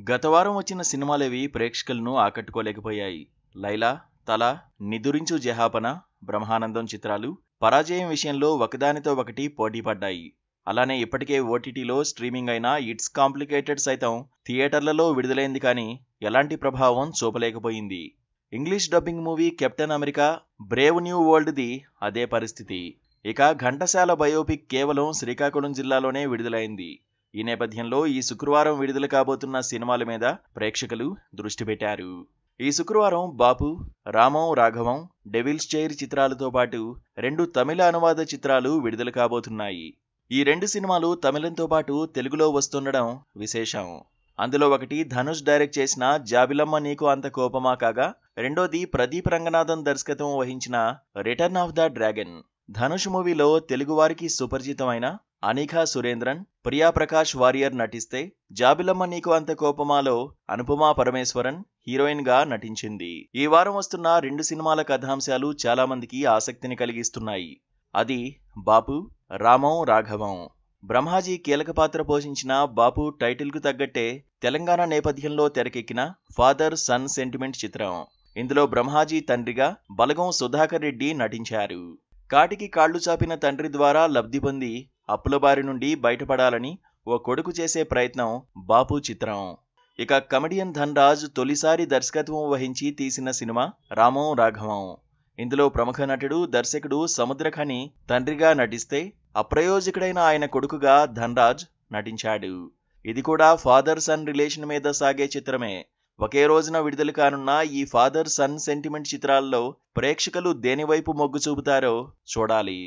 గత వారం వచ్చిన సినిమాలేవి ప్రేక్షకులను ఆకట్టుకోలేకపోయాయి. 'లైలా', 'తల', 'నిదురించు జహాపన', 'బ్రహ్మానందం' చిత్రాలు పరాజయం విషయంలో ఒకదానితో ఒకటి పోటీపడ్డాయి. అలానే ఇప్పటికే ఓటీటీలో స్ట్రీమింగ్ అయిన 'ఇట్స్ కాంప్లికేటెడ్' సైతం థియేటర్లలో విడుదలైంది కానీ ఎలాంటి ప్రభావం చూపలేకపోయింది. English dubbing movie 'captain America brave new వరల్డ్'ది అదే పరిస్థితి. ఇక ఘంటసాల బయోపిక్ కేవలం శ్రీకాకుళం జిల్లాలోనే విడుదలైంది. ఈ నేపథ్యంలో ఈ శుక్రవారం విడుదల కాబోతున్న సినిమాల మీద ప్రేక్షకులు దృష్టి పెట్టారు. ఈ శుక్రవారం బాపు, రామం రాఘవం, డెవిల్స్ చైర్ చిత్రాలతో పాటు 2 తమిళ అనువాద చిత్రాలు విడుదల కాబోతున్నాయి. ఈ 2 సినిమాలు తమిళంతో పాటు తెలుగులో వస్తుండడం విశేషం. అందులో ఒకటి ధనుష్ డైరెక్ట్ చేసిన 'జాబిలమ్మ నీకు అంత కోపమా' కాగా రెండోది ప్రదీప్ రంగనాథన్ దర్శకత్వం వహించిన 'return of the dragon'. Dhanush మూవీలో తెలుగువారికి సుపరిచితమైన అనిఖా సురేంద్రన్, ప్రియా ప్రకాష్ వారియర్ నటిస్తే 'జాబిలమ్మ నీకు అంత కోపమా'లో అనుపమా పరమేశ్వరన్ హీరోయిన్ గా నటించింది. ఈ వారం వస్తున్న 2 సినిమాల కథాంశాలు చాలా మందికి ఆసక్తిని కలిగిస్తున్నాయి. అది బాపు, రామం రాఘవం. బ్రహ్మాజీ కీలక పాత్ర పోషించిన బాపు టైటిల్ కు తగ్గట్టే తెలంగాణ నేపథ్యంలో తెరకెక్కిన ఫాదర్ సన్ సెంటిమెంట్ చిత్రం. ఇందులో బ్రహ్మాజీ తండ్రిగా బలగం సుధాకర్ రెడ్డి నటించారు. కాటికి కాళ్లు చాపిన తండ్రి ద్వారా లబ్ధి పొంది అప్పుల బారి నుండి బయటపడాలని ఓ కొడుకు చేసే ప్రయత్నం బాపు చిత్రం. ఇక కమెడియన్ ధన్ రాజ్ తొలిసారి దర్శకత్వం వహించి తీసిన సినిమా రామం రాఘవం. ఇందులో ప్రముఖ నటుడు, దర్శకుడు సముద్రఖని తండ్రిగా నటిస్తే అప్రయోజకుడైన ఆయన కొడుకుగా ధన్ రాజ్ నటించాడు. ఇది కూడా ఫాదర్ సన్ రిలేషన్ మీద సాగే చిత్రమే. ఒకే రోజున విడుదల కానున్న ఈ ఫాదర్ సన్ సెంటిమెంట్ చిత్రాల్లో ప్రేక్షకులు దేనివైపు మొగ్గు చూపుతారో చూడాలి.